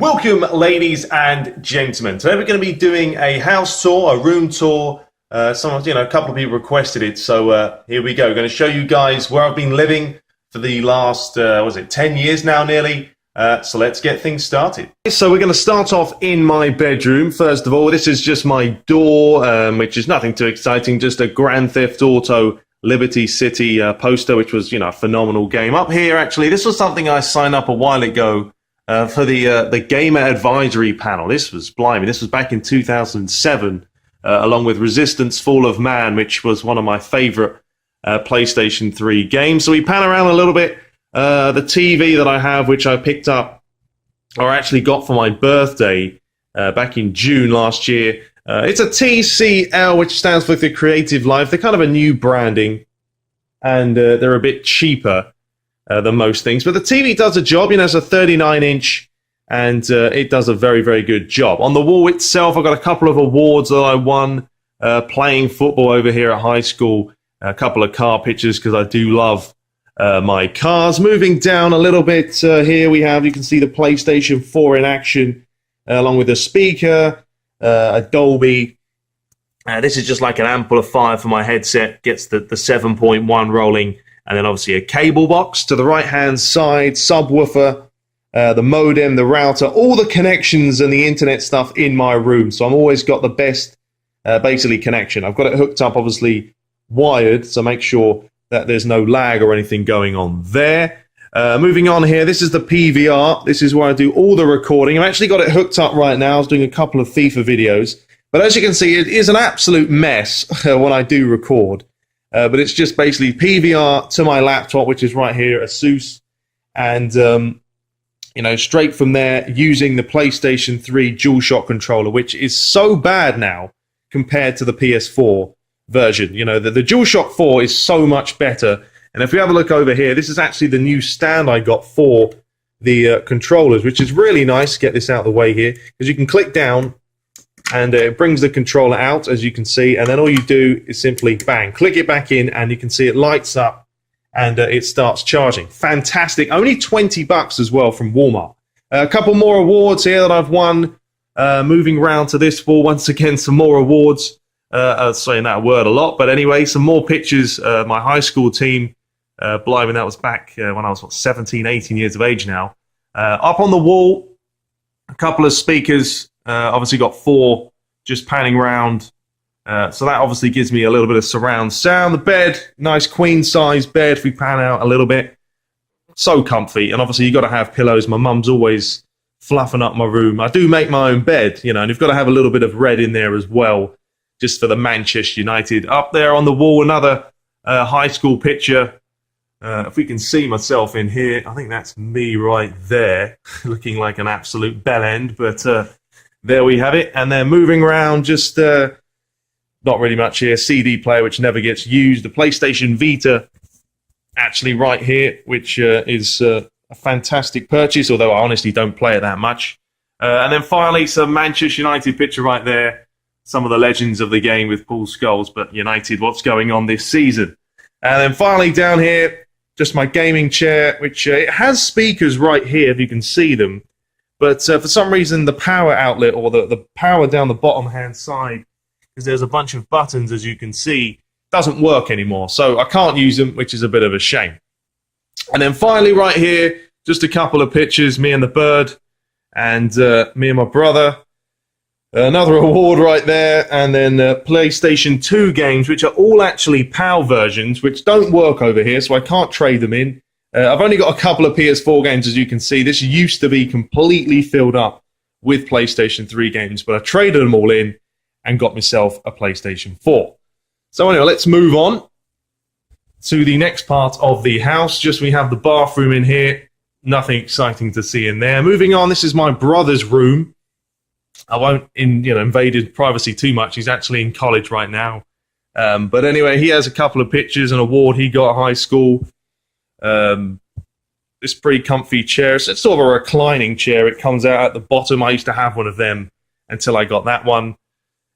Welcome, ladies and gentlemen. Today we're going to be doing a house tour, a room tour. A couple of people requested it, so here we go. We're going to show you guys where I've been living for the last, 10 years now, nearly. So let's get things started. So we're going to start off in my bedroom. First of all, this is just my door, which is nothing too exciting, just a Grand Theft Auto Liberty City poster, which was, a phenomenal game. Up here, actually, this was something I signed up a while ago. For the Gamer Advisory Panel. This was blimey. This was back in 2007, along with Resistance: Fall of Man, which was one of my favorite PlayStation 3 games. So we pan around a little bit. The TV that I have, which I picked up, or actually got for my birthday back in June last year. It's a TCL, which stands for the Creative Life. They're kind of a new branding, and they're a bit cheaper than most things. But the TV does a job. It's a 39-inch, and it does a very, very good job. On the wall itself, I've got a couple of awards that I won playing football over here at high school. A couple of car pictures, because I do love my cars. Moving down a little bit, here you can see the PlayStation 4 in action, along with a speaker, a Dolby. This is just like an amplifier for my headset, gets the 7.1 rolling. And then obviously a cable box to the right-hand side, subwoofer, the modem, the router, all the connections and the internet stuff in my room. So I've always got the best, basically, connection. I've got it hooked up, obviously, wired, so make sure that there's no lag or anything going on there. Moving on here, this is the PVR. This is where I do all the recording. I've actually got it hooked up right now. I was doing a couple of FIFA videos. But as you can see, it is an absolute mess when I do record. But it's just basically PVR to my laptop, which is right here, Asus, and straight from there using the PlayStation 3 DualShock controller, which is so bad now compared to the PS4 version. The DualShock 4 is so much better. And if we have a look over here, this is actually the new stand I got for the controllers, which is really nice. Get this out of the way here, because you can click down. And it brings the controller out, as you can see, and then all you do is simply bang, click it back in, and you can see it lights up, and it starts charging. Fantastic. Only $20 as well from Walmart. A couple more awards here that I've won. Moving around to this wall, once again, some more awards. I was saying that word a lot, but anyway, some more pictures. My high school team, blimey, that was back when I was 17, 18 years of age now. Up on the wall, a couple of speakers. Obviously got 4 just panning around. So that obviously gives me a little bit of surround sound. The bed, nice queen size bed if we pan out a little bit. So comfy. And obviously you've got to have pillows. My mum's always fluffing up my room. I do make my own bed, and you've got to have a little bit of red in there as well, just for the Manchester United. Up there on the wall, another high school picture. If we can see myself in here, I think that's me right there, looking like an absolute bellend, but there we have it. And then moving around, just not really much here. CD player, which never gets used. The PlayStation Vita, actually right here, which is a fantastic purchase, although I honestly don't play it that much. And then finally, some Manchester United picture right there. Some of the legends of the game with Paul Scholes, but United, what's going on this season? And then finally down here, just my gaming chair, which it has speakers right here, if you can see them. But for some reason, the power outlet, or the power down the bottom-hand side, because there's a bunch of buttons, as you can see, doesn't work anymore. So I can't use them, which is a bit of a shame. And then finally, right here, just a couple of pictures, me and the bird, and me and my brother. Another award right there, and then PlayStation 2 games, which are all actually PAL versions, which don't work over here, so I can't trade them in. I've only got a couple of PS4 games, as you can see. This used to be completely filled up with PlayStation 3 games, but I traded them all in and got myself a PlayStation 4. So anyway, let's move on to the next part of the house. Just we have the bathroom in here. Nothing exciting to see in there. Moving on, this is my brother's room. I won't invade his privacy too much. He's actually in college right now. But anyway, he has a couple of pictures, an award he got at high school. This pretty comfy chair. So it's sort of a reclining chair. It comes out at the bottom. I used to have one of them until I got that one.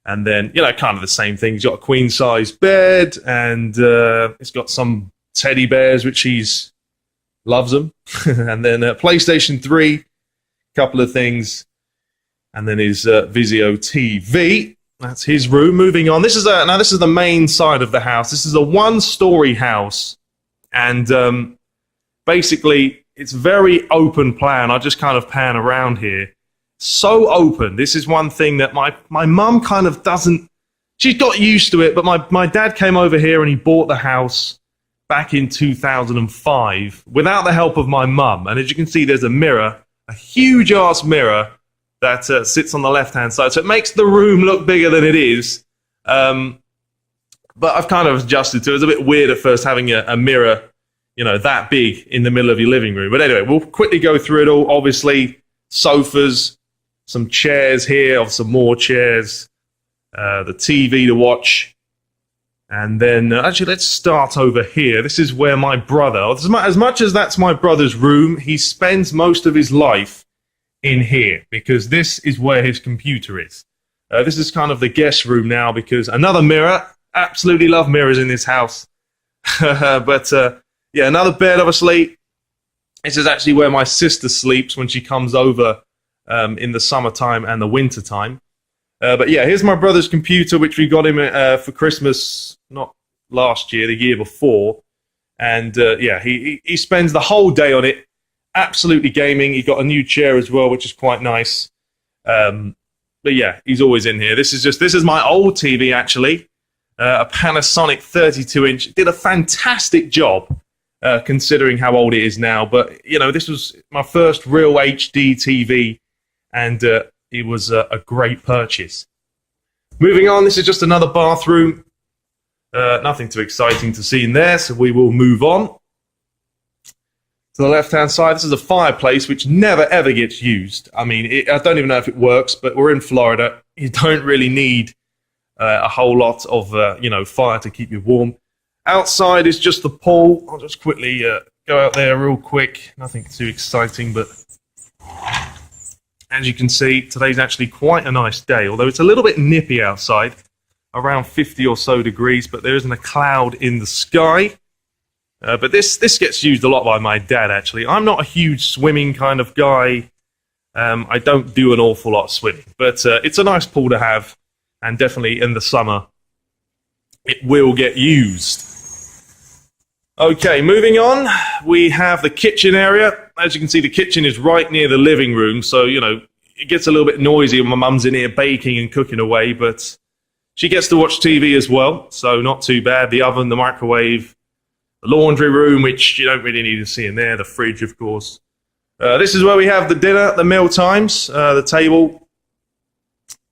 And then, kind of the same thing. He's got a queen-size bed, and it's got some teddy bears, which he loves them. And then PlayStation 3. couple of things, and then his Vizio TV. That's his room. Moving on. This is the main side of the house. This is a one-story house, and basically it's very open plan. I just kind of pan around here. So open. This is one thing that my mum kind of doesn't. She's got used to it, but my dad came over here and he bought the house back in 2005 without the help of my mum. And as you can see, there's a mirror, a huge-ass mirror that sits on the left-hand side. So it makes the room look bigger than it is. But I've kind of adjusted to it. It was a bit weird at first having a mirror, you know, that big in the middle of your living room. But anyway, we'll quickly go through it all. Obviously, sofas, some chairs here, some more chairs, the TV to watch. And then, actually, let's start over here. This is where my brother, as much as that's my brother's room, he spends most of his life in here because this is where his computer is. This is kind of the guest room now because another mirror. Absolutely love mirrors in this house. But, yeah, another bed, obviously. This is actually where my sister sleeps when she comes over in the summertime and the wintertime. But yeah, here's my brother's computer, which we got him for Christmas, not last year, the year before. And yeah, he spends the whole day on it, absolutely gaming. He got a new chair as well, which is quite nice. But yeah, he's always in here. This is my old TV, actually. A Panasonic 32-inch. Did a fantastic job, considering how old it is now. But, you know, this was my first real HD TV, and it was a great purchase. Moving on, this is just another bathroom. Nothing too exciting to see in there, so we will move on. To the left-hand side, this is a fireplace which never, ever gets used. I mean, I don't even know if it works, but we're in Florida. You don't really need a whole lot of, you know, fire to keep you warm. Outside is just the pool. I'll just quickly go out there real quick. Nothing too exciting, but as you can see, today's actually quite a nice day, although it's a little bit nippy outside, around 50 or so degrees, but there isn't a cloud in the sky. But this gets used a lot by my dad, actually. I'm not a huge swimming kind of guy. I don't do an awful lot of swimming, but it's a nice pool to have, and definitely in the summer, it will get used. Okay, moving on, we have the kitchen area. As you can see, the kitchen is right near the living room, so, you know, it gets a little bit noisy when my mum's in here baking and cooking away, but she gets to watch TV as well, so not too bad. The oven, the microwave, the laundry room, which you don't really need to see in there, the fridge, of course. This is where we have the dinner, the meal times. The table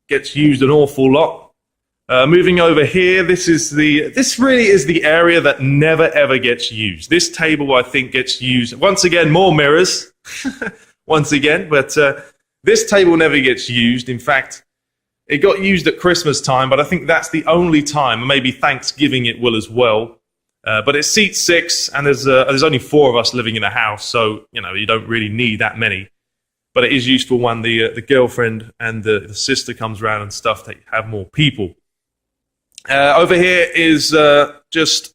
gets used an awful lot. Moving over here, this really is the area that never ever gets used. This table, I think, gets used. Once again, more mirrors. Once again, but this table never gets used. In fact, it got used at Christmas time, but I think that's the only time, and maybe Thanksgiving it will as well. But it seats 6, and there's only 4 of us living in a house, so you know you don't really need that many. But it is useful when the girlfriend and the sister comes around and stuff that you have more people. Over here is just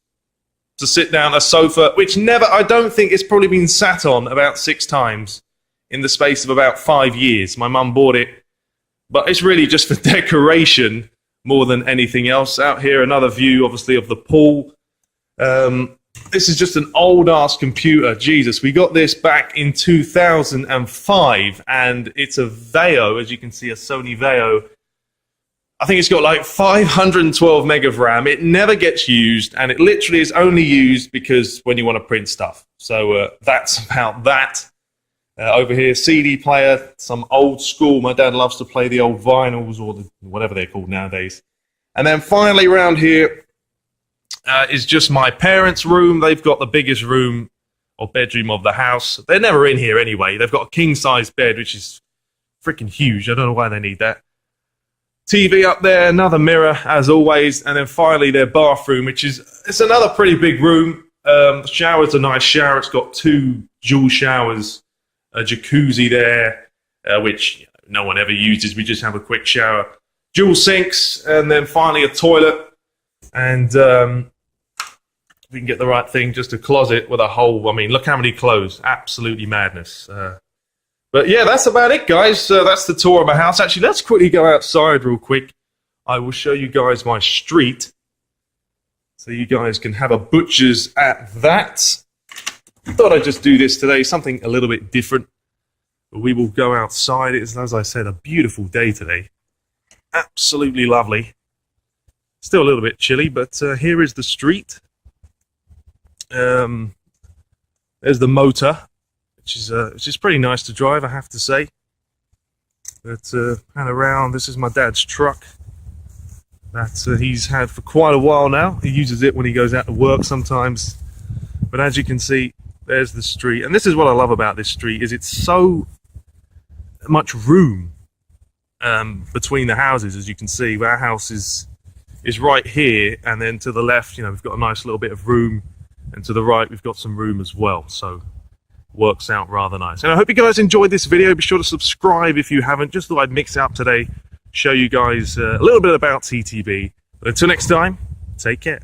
to sit down, a sofa, which I don't think it's probably been sat on about 6 times in the space of about 5 years. My mum bought it, but it's really just for decoration more than anything else. Out here, another view, obviously, of the pool. This is just an old-ass computer. Jesus, we got this back in 2005, and it's a Veo, as you can see, a Sony Veo. I think it's got like 512 meg of RAM. It never gets used, and it literally is only used because when you want to print stuff. So that's about that. Over here, CD player, some old school. My dad loves to play the old vinyls or whatever they're called nowadays. And then finally around here is just my parents' room. They've got the biggest room or bedroom of the house. They're never in here anyway. They've got a king-size bed, which is freaking huge. I don't know why they need that. TV up there, another mirror, as always. And then finally their bathroom, it's another pretty big room. The shower's a nice shower. It's got 2 dual showers, a jacuzzi there, which no one ever uses. We just have a quick shower. Dual sinks, and then finally a toilet. And if we can get the right thing, just a closet with a hole. I mean, look how many clothes. Absolutely madness. But But yeah, that's about it, guys. That's the tour of my house. Actually, let's quickly go outside real quick. I will show you guys my street, so you guys can have a butcher's at that. Thought I'd just do this today, something a little bit different. But we will go outside. It's, as I said, a beautiful day today. Absolutely lovely. Still a little bit chilly, but here is the street. There's the motor, which is pretty nice to drive, I have to say. But and around, this is my dad's truck that he's had for quite a while now. He uses it when he goes out to work sometimes. But as you can see, there's the street. And this is what I love about this street, is it's so much room between the houses. As you can see, our house is right here, and then to the left, we've got a nice little bit of room, and to the right we've got some room as well, so works out rather nice. And I hope you guys enjoyed this video. Be sure to subscribe if you haven't. Just thought I'd mix it up today, show you guys a little bit about TTB. But until next time, take care.